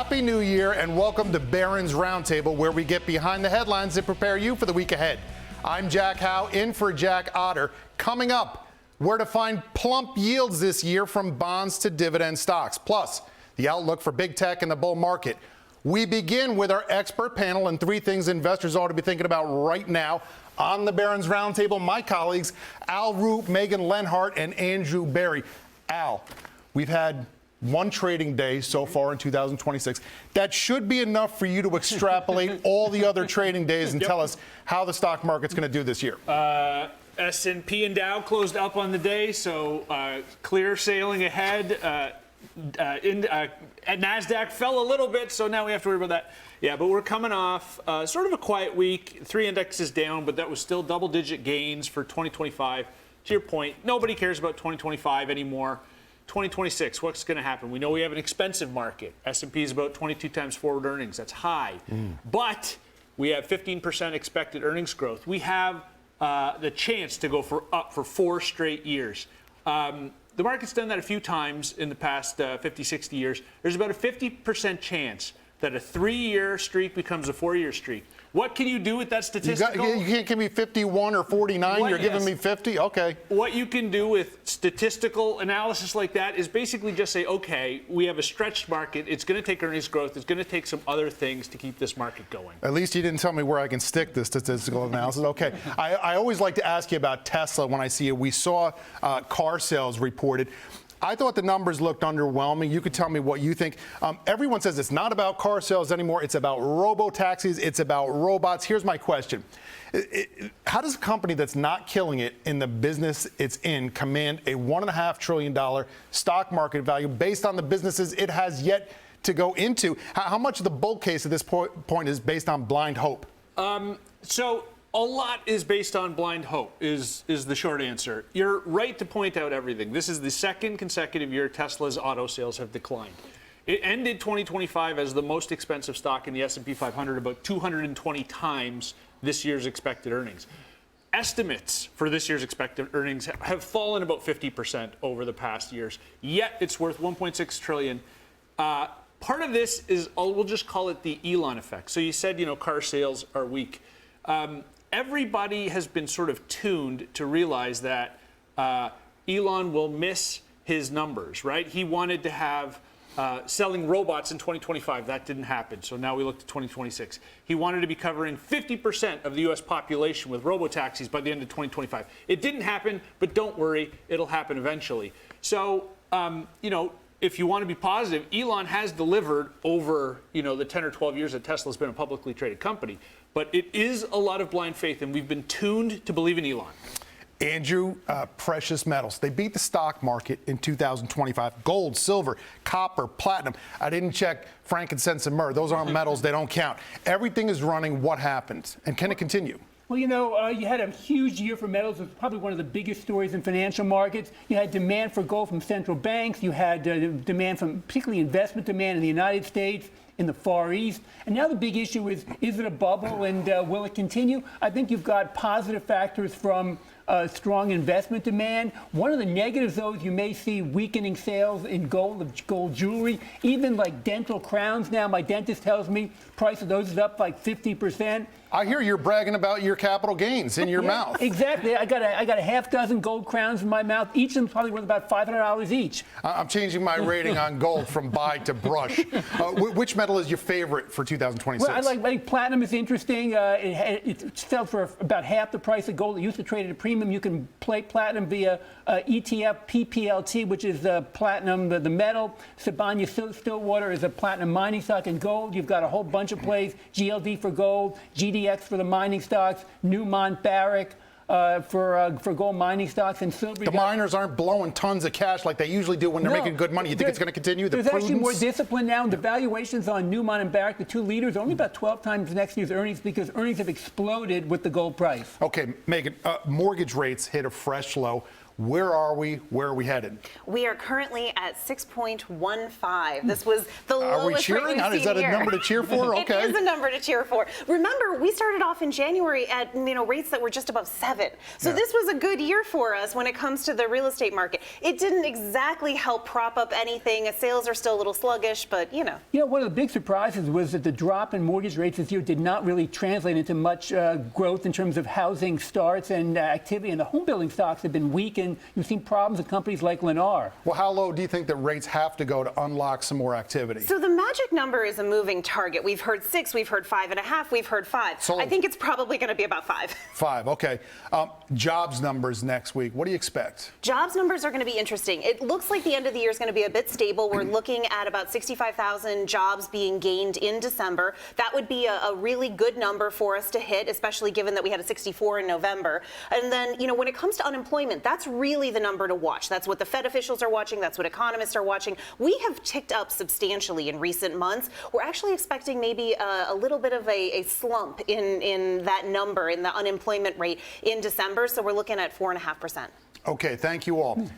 Happy New Year and welcome to Barron's Roundtable, where we get behind the headlines and prepare you for the week ahead. I'm Jack Howe, in for Jack Otter. Coming up, where to find plump yields this year from bonds to dividend stocks, plus the outlook for big tech and the bull market. We begin with our expert panel and three things investors ought to be thinking about right now. On the Barron's Roundtable, my colleagues, Al Root, Megan Lenhart, and Andrew Berry. Al, we've had one trading day so far in 2026. That should be enough for you to extrapolate all the other trading days and tell us how the stock market's going to do this year. S&P and Dow closed up on the day, so clear sailing ahead. NASDAQ fell a little bit, so now we have to worry about that. Yeah, but we're coming off sort of a quiet week. 3 indexes down, but that was still double-digit gains for 2025. To your point, nobody cares about 2025 anymore. 2026, what's going to happen? We know we have an expensive market. S&P is about 22 times forward earnings. That's high. But we have 15% expected earnings growth. We have the chance to go up for 4 straight years. The market's done that a few times in the past 50, 60 years. There's about a 50% chance that a 3-year streak becomes a 4-year streak. What can you do with that statistical? You can't give me 51 or 49. You're giving me 50? Okay. What you can do with statistical analysis like that is basically just say, okay, we have a stretched market. It's going to take earnings growth. It's going to take some other things to keep this market going. At least you didn't tell me where I can stick this statistical analysis. Okay. I always like to ask you about Tesla when I see it. We saw car sales reported. I thought the numbers looked underwhelming. You could tell me what you think. Everyone says it's not about car sales anymore. It's about robo-taxis. It's about robots. Here's my question. How does a company that's not killing it in the business it's in command a $1.5 trillion stock market value based on the businesses it has yet to go into? How much of the bull case at this point is based on blind hope? A lot is based on blind hope, is the short answer. You're right to point out everything. This is the second consecutive year Tesla's auto sales have declined. It ended 2025 as the most expensive stock in the S&P 500, about 220 times this year's expected earnings. Estimates for this year's expected earnings have fallen about 50% over the past years, yet it's worth $1.6 trillion. Part of this is, we'll just call it the Elon effect. So you said, car sales are weak. Everybody has been sort of tuned to realize that Elon will miss his numbers, right? He wanted to have selling robots in 2025. That didn't happen. So now we look to 2026. He wanted to be covering 50% of the U.S. population with robotaxis by the end of 2025. It didn't happen, but don't worry, it'll happen eventually. So, if you want to be positive, Elon has delivered over, the 10 or 12 years that Tesla's been a publicly traded company. But it is a lot of blind faith, and we've been tuned to believe in Elon. Andrew, precious metals. They beat the stock market in 2025. Gold, silver, copper, platinum. I didn't check frankincense and myrrh. Those aren't metals. They don't count. Everything is running. What happened? And can it continue? Well, you had a huge year for metals. It was probably one of the biggest stories in financial markets. You had demand for gold from central banks. You had demand from particularly investment demand in the United States, in the Far East. And now the big issue is it a bubble and will it continue? I think you've got positive factors from strong investment demand. One of the negatives, though, is you may see weakening sales in gold jewelry, even like dental crowns now. My dentist tells me price of those is up like 50%. I hear you're bragging about your capital gains in your mouth. Exactly. I got a half dozen gold crowns in my mouth. Each of them probably worth about $500 each. I'm changing my rating on gold from buy to brush. Which metal is your favorite for 2026? Well, I like platinum is interesting. It sells for about half the price of gold. It used to trade at a premium. You can play platinum via ETF PPLT, which is platinum, the metal. Sibanye-Stillwater is a platinum mining stock in gold. You've got a whole bunch of plays. GLD for gold, GDX for the mining stocks, Newmont Barrick for gold mining stocks, and silver. The miners aren't blowing tons of cash like they usually do when they're making good money. You think it's going to continue? There's actually more discipline now, and the valuations on Newmont and Barrick, the two leaders, are only about 12 times next year's earnings because earnings have exploded with the gold price. Okay, Megan, mortgage rates hit a fresh low. Where are we? Where are we headed? We are currently at 6.15. This was the lowest Are we rate cheering? we've Is that a seen here. number to cheer for? Okay. It is a number to cheer for. Remember, we started off in January at rates that were just above 7. So this was a good year for us when it comes to the real estate market. It didn't exactly help prop up anything. Sales are still a little sluggish, but You know, one of the big surprises was that the drop in mortgage rates this year did not really translate into much growth in terms of housing starts and activity. And the home building stocks have been weak, and you've seen problems with companies like Lennar. Well, how low do you think that rates have to go to unlock some more activity? So the magic number is a moving target. We've heard 6, we've heard 5.5, we've heard 5. So I think it's probably going to be about 5. 5, okay. Jobs numbers next week. What do you expect? Jobs numbers are going to be interesting. It looks like the end of the year is going to be a bit stable. We're looking at about 65,000 jobs being gained in December. That would be a really good number for us to hit, especially given that we had a 64 in November. And then, when it comes to unemployment, that's really the number to watch. That's what the Fed officials are watching. That's what economists are watching. We have ticked up substantially in recent months. We're actually expecting maybe a little bit of a slump in that number, in the unemployment rate in December. So we're looking at 4.5%. Okay, thank you all.